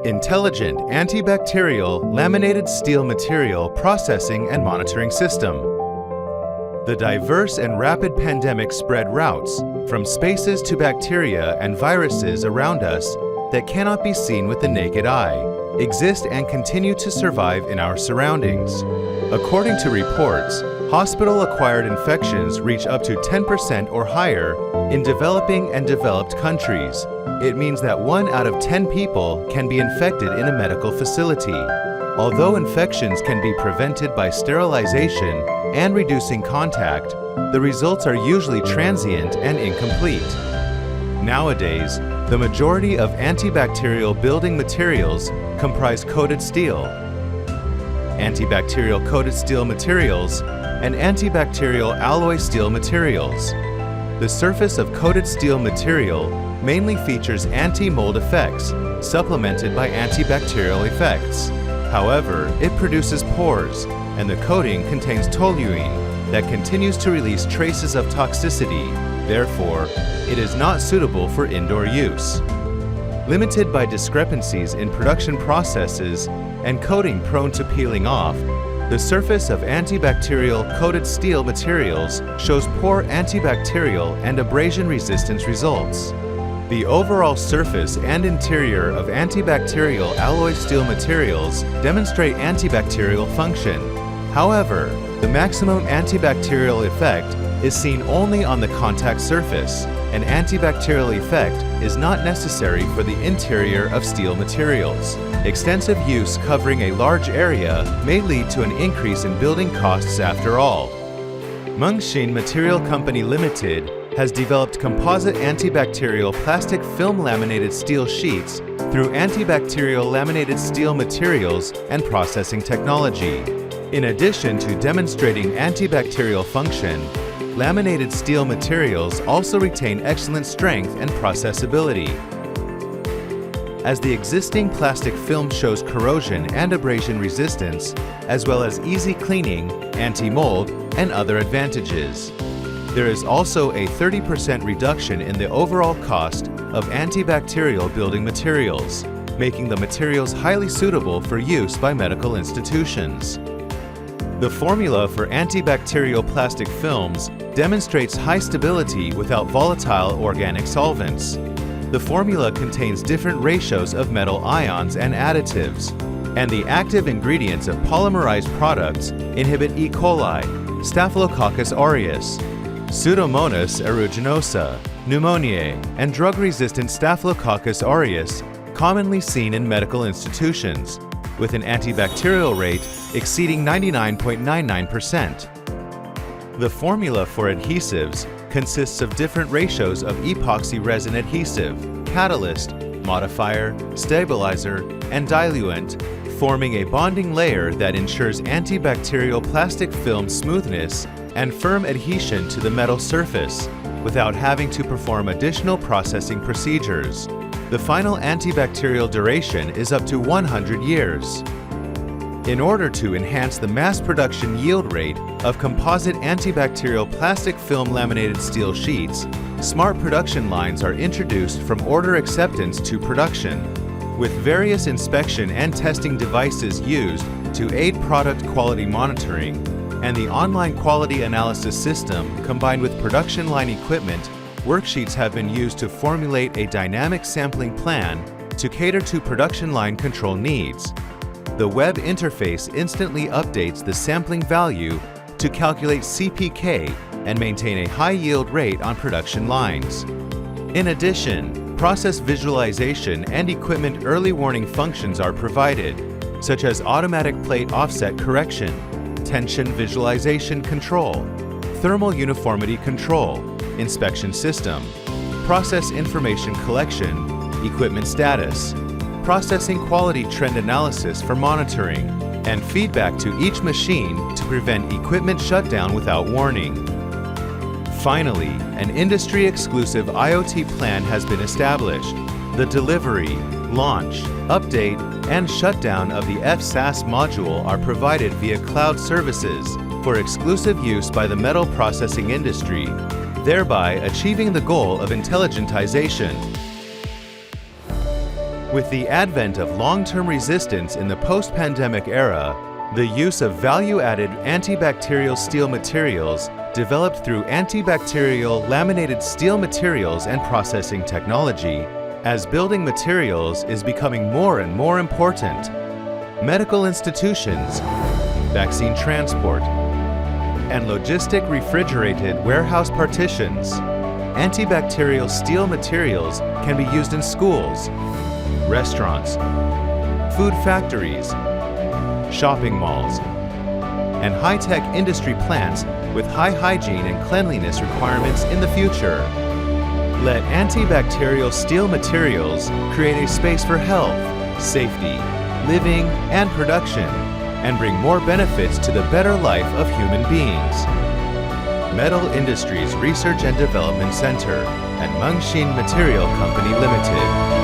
Intelligent Antibacterial Laminated Steel Material Processing and Monitoring System. The diverse and rapid pandemic spread routes from spaces to bacteria and viruses around us that cannot be seen with the naked eye, exist and continue to survive in our surroundings. According to reports, hospital-acquired infections reach up to 10% or higher in developing and developed countries. It means that 1 out of 10 people can be infected in a medical facility. Although infections can be prevented by sterilization and reducing contact, the results are usually transient and incomplete. Nowadays, the majority of antibacterial building materials comprise coated steel, antibacterial coated steel materials, and antibacterial alloy steel materials. The surface of coated steel material mainly features anti-mold effects, supplemented by antibacterial effects. However, it produces pores, and the coating contains toluene that continues to release traces of toxicity. Therefore, it is not suitable for indoor use. Limited by discrepancies in production processes and coating prone to peeling off, the surface of antibacterial coated steel materials shows poor antibacterial and abrasion resistance results. The overall surface and interior of antibacterial alloy steel materials demonstrate antibacterial function. However, the maximum antibacterial effect is seen only on the contact surface. An antibacterial effect is not necessary for the interior of steel materials. Extensive use covering a large area may lead to an increase in building costs after all. Mengxin Material Company Limited has developed composite antibacterial plastic film-laminated steel sheets through antibacterial laminated steel materials and processing technology. In addition to demonstrating antibacterial function, laminated steel materials also retain excellent strength and processability. As the existing plastic film shows corrosion and abrasion resistance, as well as easy cleaning, anti-mold, and other advantages. There is also a 30% reduction in the overall cost of antibacterial building materials, making the materials highly suitable for use by medical institutions. The formula for antibacterial plastic films demonstrates high stability without volatile organic solvents. The formula contains different ratios of metal ions and additives, and the active ingredients of polymerized products inhibit E. coli, Staphylococcus aureus, Pseudomonas aeruginosa, pneumoniae, and drug-resistant Staphylococcus aureus commonly seen in medical institutions, with an antibacterial rate exceeding 99.99%. The formula for adhesives consists of different ratios of epoxy resin adhesive, catalyst, modifier, stabilizer, and diluent, forming a bonding layer that ensures antibacterial plastic film smoothness and firm adhesion to the metal surface without having to perform additional processing procedures. The final antibacterial duration is up to 100 years. In order to enhance the mass production yield rate of composite antibacterial plastic film laminated steel sheets, smart production lines are introduced from order acceptance to production, with various inspection and testing devices used to aid product quality monitoring, and the online quality analysis system combined with production line equipment. Worksheets have been used to formulate a dynamic sampling plan to cater to production line control needs. The web interface instantly updates the sampling value to calculate CPK and maintain a high yield rate on production lines. In addition, process visualization and equipment early warning functions are provided, such as automatic plate offset correction, tension visualization control, thermal uniformity control, inspection system, process information collection, equipment status, processing quality trend analysis for monitoring, and feedback to each machine to prevent equipment shutdown without warning. Finally, an industry-exclusive IoT plan has been established. The delivery, launch, update, and shutdown of the FSAS module are provided via cloud services for exclusive use by the metal processing industry, thereby achieving the goal of intelligentization. With the advent of long-term resistance in the post-pandemic era, the use of value-added antibacterial steel materials developed through antibacterial laminated steel materials and processing technology as building materials is becoming more and more important. Medical institutions, vaccine transport, and logistic refrigerated warehouse partitions, antibacterial steel materials can be used in schools, restaurants, food factories, shopping malls, and high-tech industry plants with high hygiene and cleanliness requirements in the future. Let antibacterial steel materials create a space for health, safety, living, and production, and bring more benefits to the better life of human beings. Metal Industries Research and Development Center at MIRDC Material Company Limited.